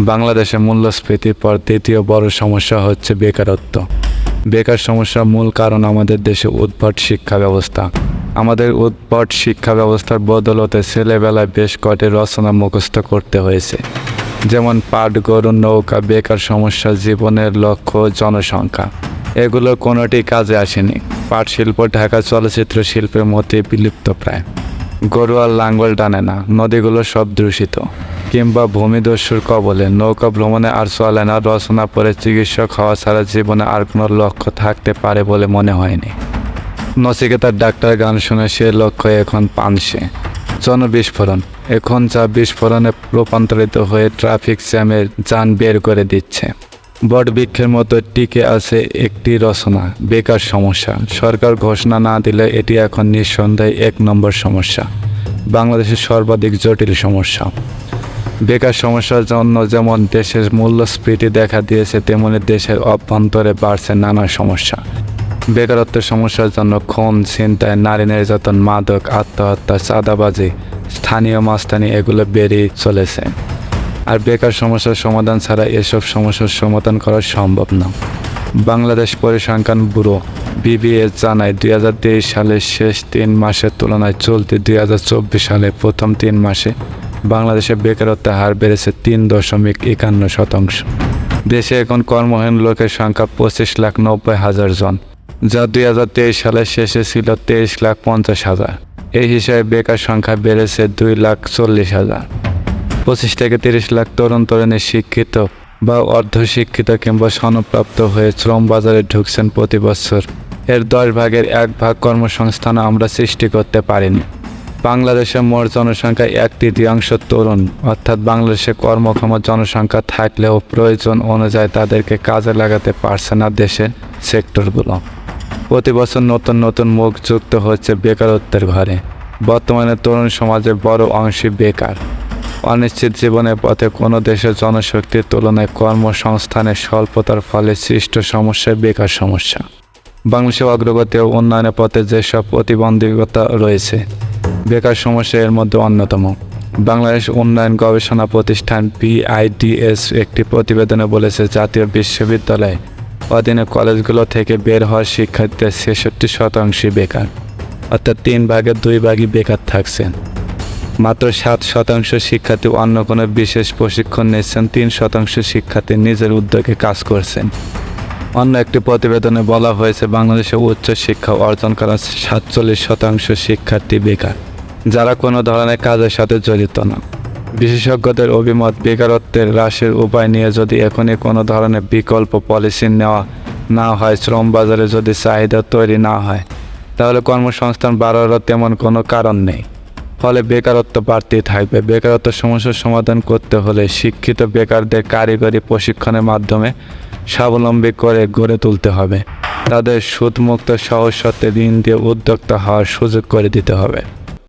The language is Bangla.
বাংলাদেশে মূল্যস্ফীতির পর দ্বিতীয় বড় সমস্যা হচ্ছে বেকারত্ব। বেকার সমস্যার মূল কারণ আমাদের দেশে উদ্ভট শিক্ষা ব্যবস্থা। আমাদের উদ্ভট শিক্ষা ব্যবস্থার বদলতে ছেলেবেলায় বেশ কয়টি রচনা মুখস্থ করতে হয়েছে, যেমন পাট, গরু, নৌকা, বেকার সমস্যা, জীবনের লক্ষ্য, জনসংখ্যা। এগুলোর কোনোটি কাজে আসেনি। পাট শিল্প ঢাকা চলচ্চিত্র শিল্পের মধ্যে বিলুপ্ত প্রায়। গরু আর লাঙ্গল টানে না, নদীগুলো সব দূষিত। কিংবা ভূমিদস্যুর কবলে নৌকা ভ্রমণে আর চলে না। রচনা পড়ে চিকিৎসক হওয়া ছাড়া জীবনে আর কোনো লক্ষ্য থাকতে পারে বলে মনে হয়নি। নচিকেতার ডাক্তার গান শুনে সে লক্ষ্য এখন পানসে। জনবিস্ফোরণ এখন যা বিস্ফোরণে রূপান্তরিত হয়ে ট্রাফিক জ্যামের যান বের করে দিচ্ছে। বটবৃক্ষের মতো টিকে আছে একটি রচনা, বেকার সমস্যা। সরকার ঘোষণা না দিলে এটি এখন নিঃসন্দেহে 1 নম্বর সমস্যা, বাংলাদেশের সর্বাধিক জটিল সমস্যা। বেকার সমস্যার জন্য যেমন দেশের মূল্যস্ফীতি দেখা দিয়েছে, তেমনি দেশের অভ্যন্তরে বাড়ছে নানা সমস্যা। বেকারত্বের সমস্যার জন্য খুন, ছিনতাই, নারী নির্যাতন, মাদক, আত্মহত্যা, চাঁদাবাজি, স্থানীয় মাস্তানি এগুলো বেড়েই চলেছে। আর বেকার সমস্যার সমাধান ছাড়া এসব সমস্যার সমাধান করা সম্ভব না। বাংলাদেশ পরিসংখ্যান ব্যুরো BBS জানায় 2023 সালের শেষ 3 মাসের তুলনায় চলতি 2024 সালের প্রথম 3 মাসে বাংলাদেশে বেকারত্বের হার বেড়েছে 3.51%। দেশে এখন কর্মহীন লোকের সংখ্যা 25,90,000 জন, যা 2023 সালের শেষে ছিল 23,50,000। এই হিসাবে বেকার সংখ্যা বেড়েছে 2,40,000। 25 থেকে 30 লাখ তরুণ তরুণী শিক্ষিত বা অর্ধশিক্ষিত কিংবা সনদপ্রাপ্ত হয়ে শ্রম বাজারে ঢুকছেন প্রতি বছর। এর 10 ভাগের 1 ভাগ কর্মসংস্থান আমরা সৃষ্টি করতে পারিনি। বাংলাদেশের মোট জনসংখ্যা 1/3 তরুণ, অর্থাৎ বাংলাদেশে কর্মক্ষম জনসংখ্যা থাকলেও প্রয়োজন অনুযায়ী তাদেরকে কাজে লাগাতে পারছে না দেশের সেক্টরগুলো। প্রতি বছর নতুন নতুন মুখ যুক্ত হচ্ছে বেকারত্বের ঘরে। বর্তমানে তরুণ সমাজের বড় অংশই বেকার। অনিশ্চিত জীবনের পথে কোনো দেশের জনশক্তির তুলনায় কর্মসংস্থানের স্বল্পতার ফলে সৃষ্ট সমস্যা বেকার সমস্যা। বাংলাদেশের অগ্রগতি ও উন্নয়নের পথে যেসব প্রতিবন্ধকতা রয়েছে, বেকার সমস্যা এর মধ্যে অন্যতম। বাংলাদেশ উন্নয়ন গবেষণা প্রতিষ্ঠান BIDS একটি প্রতিবেদনে বলেছে, জাতীয় বিশ্ববিদ্যালয় অধীনে কলেজগুলো থেকে বের হওয়া শিক্ষার্থীদের 66% বেকার, অর্থাৎ 3 ভাগের 2 ভাগই বেকার থাকছেন। মাত্র 7% শিক্ষার্থী অন্য কোনো বিশেষ প্রশিক্ষণ নিচ্ছেন, 3% শিক্ষার্থী নিজের উদ্যোগে কাজ করছেন। অন্য একটি প্রতিবেদনে বলা হয়েছে, বাংলাদেশে উচ্চ শিক্ষা অর্জন করা 47% শিক্ষার্থী বেকার, যারা কোনো ধরনের কাজের সাথে জড়িত না। বিশেষজ্ঞদের অভিমত, বেকারত্বের হ্রাসের উপায় নিয়ে যদি এখনই কোনো ধরনের বিকল্প পলিসি নেওয়া না হয়, শ্রম বাজারে যদি চাহিদা তৈরি না হয়, তাহলে কর্মসংস্থান বাড়ানোর তেমন কোনো কারণ নেই। ফলে বেকারত্ব বাড়তেই থাকবে। বেকারত্ব সমস্যার সমাধান করতে হলে শিক্ষিত বেকারদের কারিগরি প্রশিক্ষণের মাধ্যমে স্বাবলম্বী করে গড়ে তুলতে হবে। তাদের সুদমুক্ত সহজ শর্তে ঋণ দিয়ে উদ্যোক্তা হওয়ার সুযোগ করে দিতে হবে।